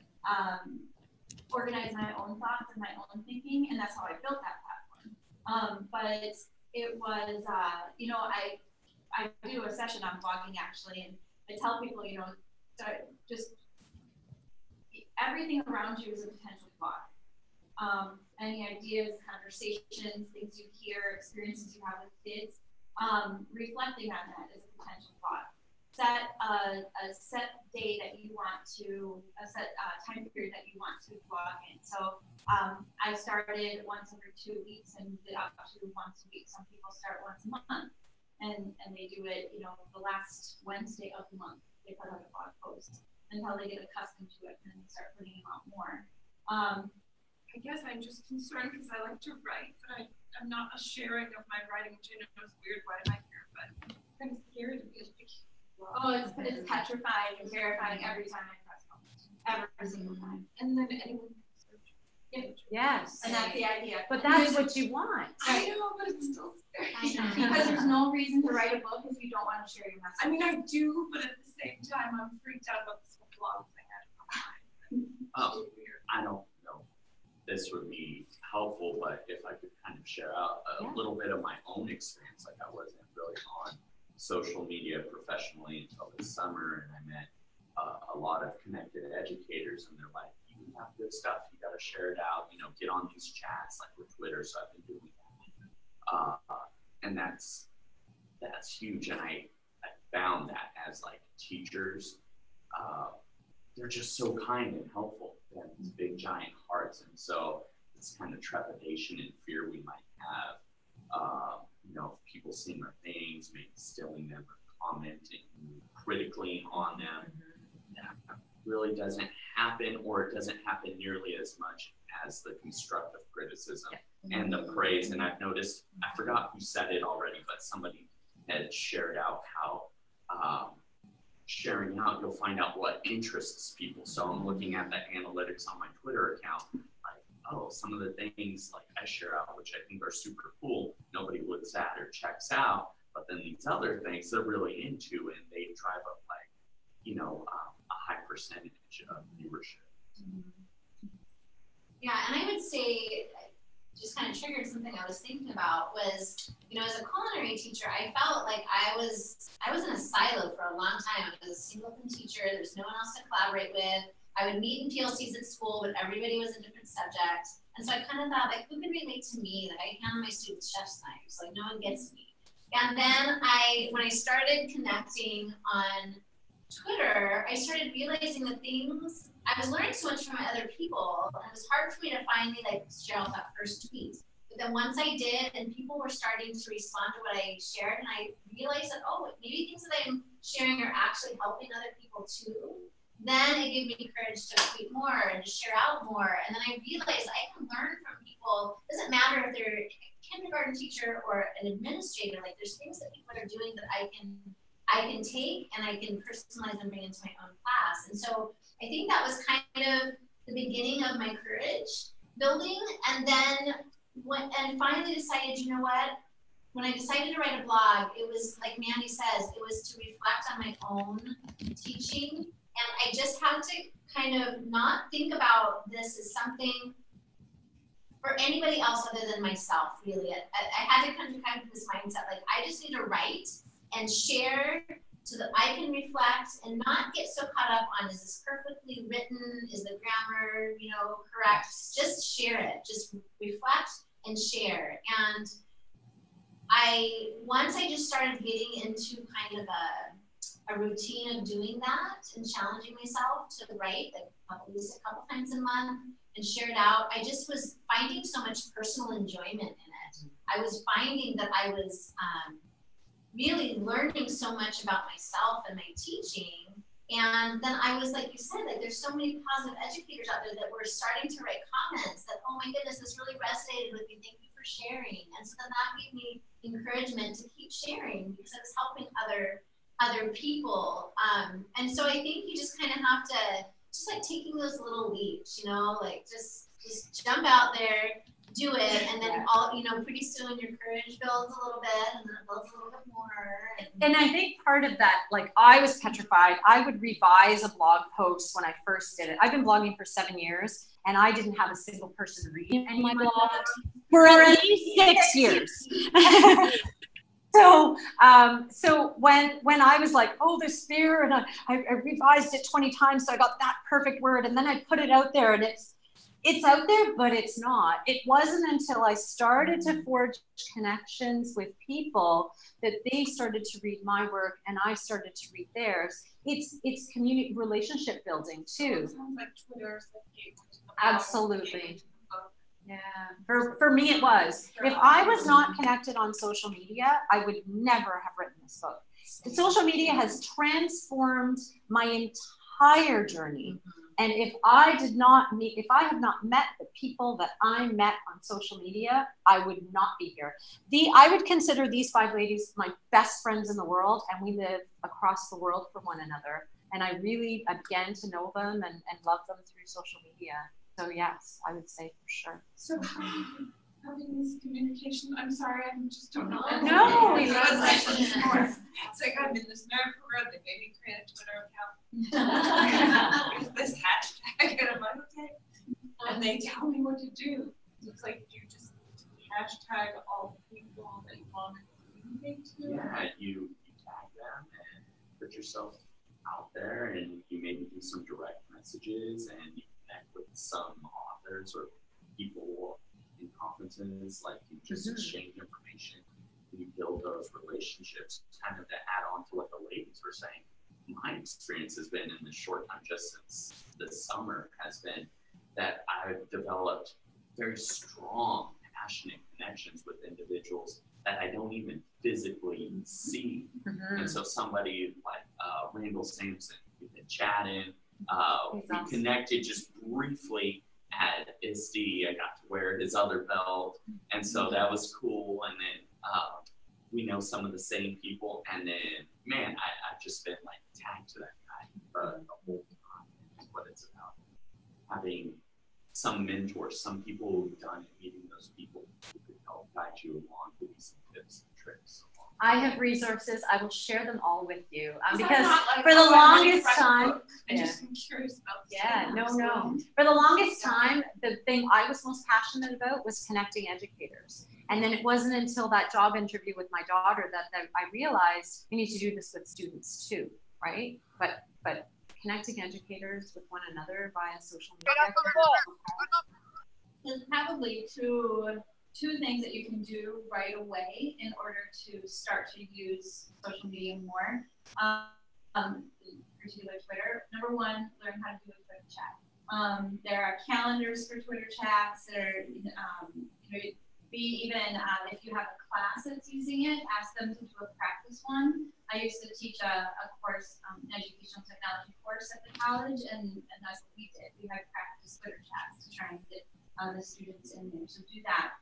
organize my own thoughts and my own thinking, and that's how I built that platform. But it was, I do a session on blogging actually, and I tell people, just everything around you is a potential blog. Any ideas, conversations, things you hear, experiences you have with kids, reflecting on that is a potential blog. Set a set day that you want to, a set time period that you want to blog in. So I started once every 2 weeks and moved it up to once a week. Some people start once a month, and they do it, the last Wednesday of the month. They put out a blog post until they get accustomed to it, and then they start putting them out more. I guess I'm just concerned because I like to write, but I'm not a sharing of my writing. It's weird why am I here, but I'm kind of scared to be a big. Oh, it's petrifying and terrifying every time I press publish. Every single time. And then anyone can search. Yes. And that's the idea. But that's what you want. I know, but it's still scary. Because there's no reason to write a book if you don't want to share your message. I mean, I do, but at the same time, I'm freaked out about this whole blog thing. I don't know. This would be helpful, but if I could kind of share out a little bit of my own experience, like I wasn't really on social media professionally until this summer, and I met a lot of connected educators, and they're like, you have good stuff, you got to share it out, get on these chats like with Twitter. So I've been doing that, and that's huge. And I found that as like teachers, they're just so kind and helpful. They have these big giant hearts, and so this kind of trepidation and fear we might have, people seeing our things, maybe stealing them or commenting critically on them, that really doesn't happen, or it doesn't happen nearly as much as the constructive criticism and the praise. And I've noticed, I forgot who said it already, but somebody had shared out how sharing out, you'll find out what interests people. So I'm looking at the analytics on my Twitter account, like, oh, some of the things like I share out, which I think are super cool, nobody looks at or checks out, but then these other things they're really into, and they drive up like, a high percentage of viewership. Yeah, and I would say, just kind of triggered something I was thinking about was, as a culinary teacher, I felt like I was in a silo for a long time. I was a singleton teacher. There's no one else to collaborate with. I would meet in PLCs at school, but everybody was a different subject. And so I kind of thought, like, who could relate to me? Like, I hand my students chef's knives. Like, no one gets me. And then when I started connecting on Twitter, I started realizing the things, I was learning so much from other people, and it was hard for me to finally share out that first tweet. But then once I did, and people were starting to respond to what I shared, and I realized that, maybe things that I'm sharing are actually helping other people too. then it gave me courage to tweet more and to share out more. And then I realized I can learn from people. It doesn't matter if they're a kindergarten teacher or an administrator. Like there's things that people are doing that I can take and I can personalize and bring into my own class. And so I think that was kind of the beginning of my courage building. And then and finally decided, you know what? When I decided to write a blog, it was like Mandy says, it was to reflect on my own teaching. And I just had to kind of not think about this as something for anybody else other than myself, really. I had to come to kind of this mindset, like I just need to write and share so that I can reflect and not get so caught up on, is this perfectly written? Is the grammar, correct? Just share it, just reflect and share. And once I just started getting into kind of a routine of doing that and challenging myself to write at least a couple times a month and share it out, I just was finding so much personal enjoyment in it. I was finding that I was really learning so much about myself and my teaching. And then I was, like you said, like there's so many positive educators out there that were starting to write comments that, oh my goodness, this really resonated with me. Thank you for sharing. And so then that gave me encouragement to keep sharing because I was helping other people. And so I think you just kind of have to just like taking those little leaps, like just jump out there, do it, and then pretty soon your courage builds a little bit, and then it builds a little bit more. And I think part of that, like I was petrified. I would revise a blog post when I first did it. I've been blogging for 7 years, and I didn't have a single person reading any of my blogs for at least 6 years. So when I was like, oh, this fear, and I revised it 20 times, so I got that perfect word, and then I put it out there, and it's out there, but it's not. It wasn't until I started to forge connections with people that they started to read my work and I started to read theirs. It's community relationship building too. Like Twitter, absolutely. Yeah, for me it was. If I was not connected on social media, I would never have written this book. Social media has transformed my entire journey. And if I have not met the people that I met on social media, I would not be here. I would consider these 5 ladies my best friends in the world, and we live across the world from one another. And I really began to know them and love them through social media. So yes, I would say for sure. So having this communication, I'm sorry, I just don't know. No, it's like I'm in this neighborhood, they made me create a Twitter account. Use this hashtag, and I'm like, okay. And they tell me what to do. It's like you just hashtag all the people that you want to communicate to. Yeah, you tag them and put yourself out there, and you maybe do some direct messages, and you connect with some authors or people in conferences, like you just exchange information, you build those relationships. Kind of to add on to what the ladies were saying, my experience has been in the short time, just since this summer, has been that I've developed very strong, passionate connections with individuals that I don't even physically see. And so somebody like Randall Sampson, we've been chatting, we connected just briefly at ISTE. I got to wear his other belt, and so that was cool. And then we know some of the same people, and then man, I've just been like tagged to that guy the whole time. That's what it's about. Having some mentors, some people who've done it, meeting those people who could help guide you along, give you some tips and tricks. I have resources. I will share them all with you because for the longest time, I just am curious about this. Yeah, no. For the longest time, the thing I was most passionate about was connecting educators. And then it wasn't until that job interview with my daughter that I realized we need to do this with students too, right? But connecting educators with one another via social media. There's probably two things that you can do right away in order to start to use social media more, particularly Twitter. Number one, learn how to do a quick chat. There are calendars for Twitter chats. be even, if you have a class that's using it, ask them to do a practice one. I used to teach a course, an educational technology course at the college, and that's what we did. We had practice Twitter chats to try and get the students in there. So do that.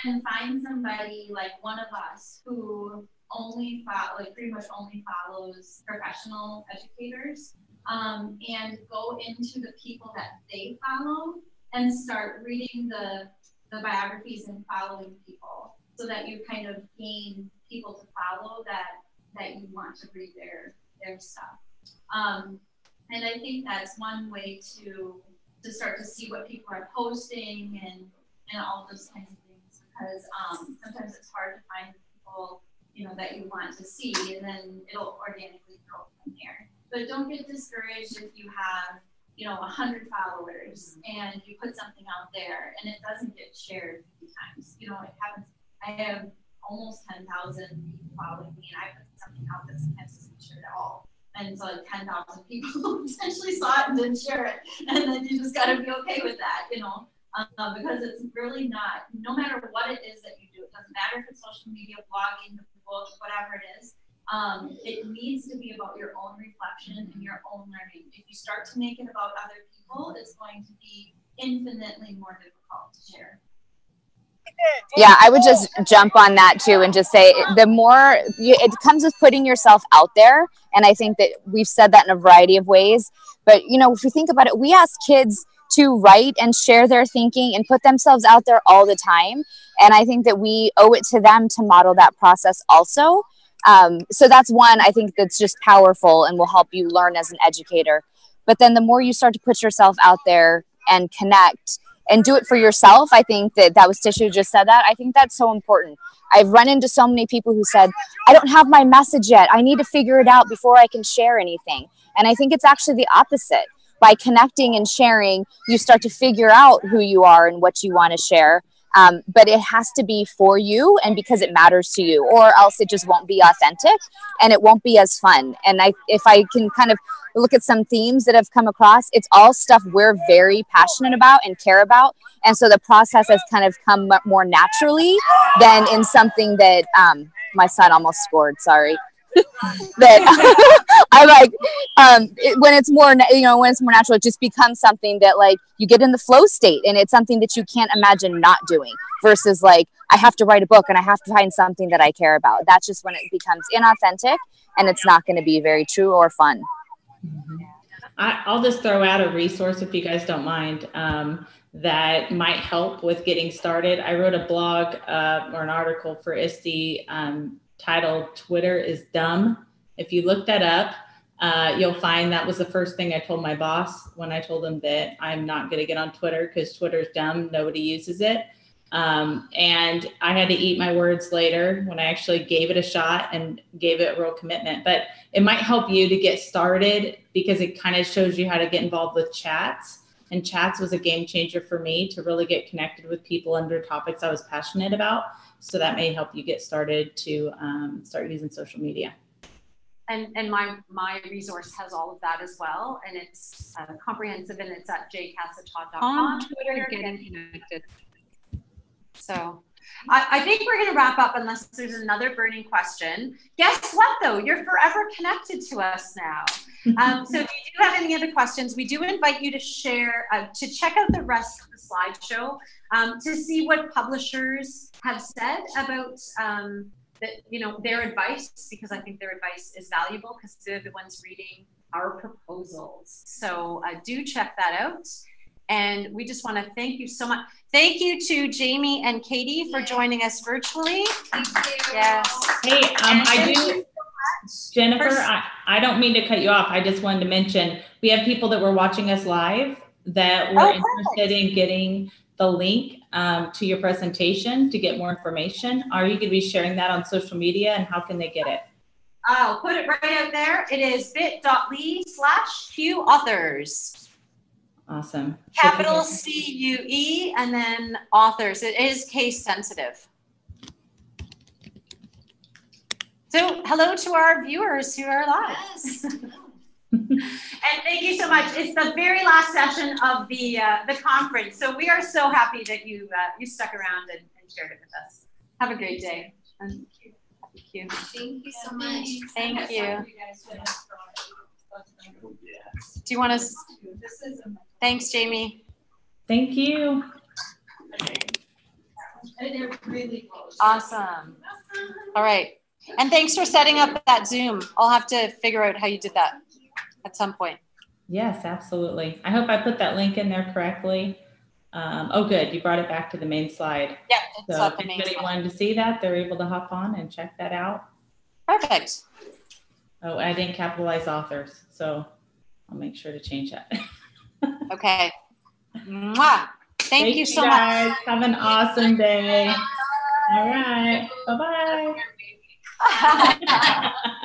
Then find somebody like one of us who only pretty much only follows professional educators, and go into the people that they follow and start reading the biographies and following people, so that you kind of gain people to follow that you want to read their stuff. And I think that's one way to start to see what people are posting and all those kinds of things, because sometimes it's hard to find people, you know, that you want to see, and then it'll organically grow from there. But don't get discouraged if you have, you know, 100 followers and you put something out there and it doesn't get shared 50 times. You know, it happens. I have almost 10,000 people following me, and I put something out that sometimes doesn't share at all. And so like 10,000 people essentially saw it and didn't share it. And then you just got to be okay with that, you know, because it's really not, no matter what it is that you do, it doesn't matter if it's social media, blogging, the book, whatever it is. It needs to be about your own reflection and your own learning. If you start to make it about other people, it's going to be infinitely more difficult to share. Yeah, I would just jump on that too and just say the more it comes with putting yourself out there. And I think that we've said that in a variety of ways. But, you know, if you think about it, we ask kids to write and share their thinking and put themselves out there all the time. And I think that we owe it to them to model that process also. So that's one, I think, that's just powerful and will help you learn as an educator. But then the more you start to put yourself out there and connect and do it for yourself, I think that was Tisha who just said that. I think that's so important. I've run into so many people who said, I don't have my message yet. I need to figure it out before I can share anything. And I think it's actually the opposite. By connecting and sharing, you start to figure out who you are and what you want to share. But it has to be for you and because it matters to you, or else it just won't be authentic and it won't be as fun. And if I can kind of look at some themes that have come across, it's all stuff we're very passionate about and care about. And so the process has kind of come more naturally than in something that my son almost scored, sorry. That I like when it's more, you know, when it's more natural, it just becomes something that like you get in the flow state, and it's something that you can't imagine not doing, versus like I have to write a book and I have to find something that I care about. That's just when it becomes inauthentic and it's not going to be very true or fun. I'll just throw out a resource if you guys don't mind, that might help with getting started. I wrote a blog or an article for ISTE titled "Twitter is Dumb." If you look that up, you'll find that was the first thing I told my boss when I told him that I'm not going to get on Twitter because Twitter's dumb. Nobody uses it. And I had to eat my words later when I actually gave it a shot and gave it a real commitment. But it might help you to get started because it kind of shows you how to get involved with chats. And chats was a game changer for me to really get connected with people under topics I was passionate about. So that may help you get started to start using social media. And my resource has all of that as well. And it's comprehensive, and it's at jcassatod.com. On Twitter, getting connected. So I think we're going to wrap up unless there's another burning question. Guess what, though? You're forever connected to us now. So if you do have any other questions, we do invite you to share, to check out the rest of the slideshow to see what publishers have said about their advice, because I think their advice is valuable because they're the ones reading our proposals. So do check that out. And we just want to thank you so much. Thank you to Jamie and Katie for joining us virtually. Thank you. Yes. Hey, Jennifer, I don't mean to cut you off. I just wanted to mention we have people that were watching us live that were interested in getting the link to your presentation to get more information. Are you going to be sharing that on social media, and how can they get it? I'll put it right out there. It is bit.ly/Q authors. Awesome. Capital CUE and then authors. It is case sensitive. So hello to our viewers who are live. Yes. And thank you so much. It's the very last session of the conference. So we are so happy that you stuck around and shared it with us. Have a great day. Thank you. Thank you so much. Thank you. Do you want to? Thanks, Jamie. Thank you. Awesome. All right. And thanks for setting up that Zoom. I'll have to figure out how you did that at some point. Yes, absolutely. I hope I put that link in there correctly. Oh, good. You brought it back to the main slide. Yeah. So if anybody wanted to see that, they're able to hop on and check that out. Perfect. Oh, I didn't capitalize authors, so I'll make sure to change that. Okay. Mwah. Thank you so guys. much. Have an awesome day. All right. Bye-bye.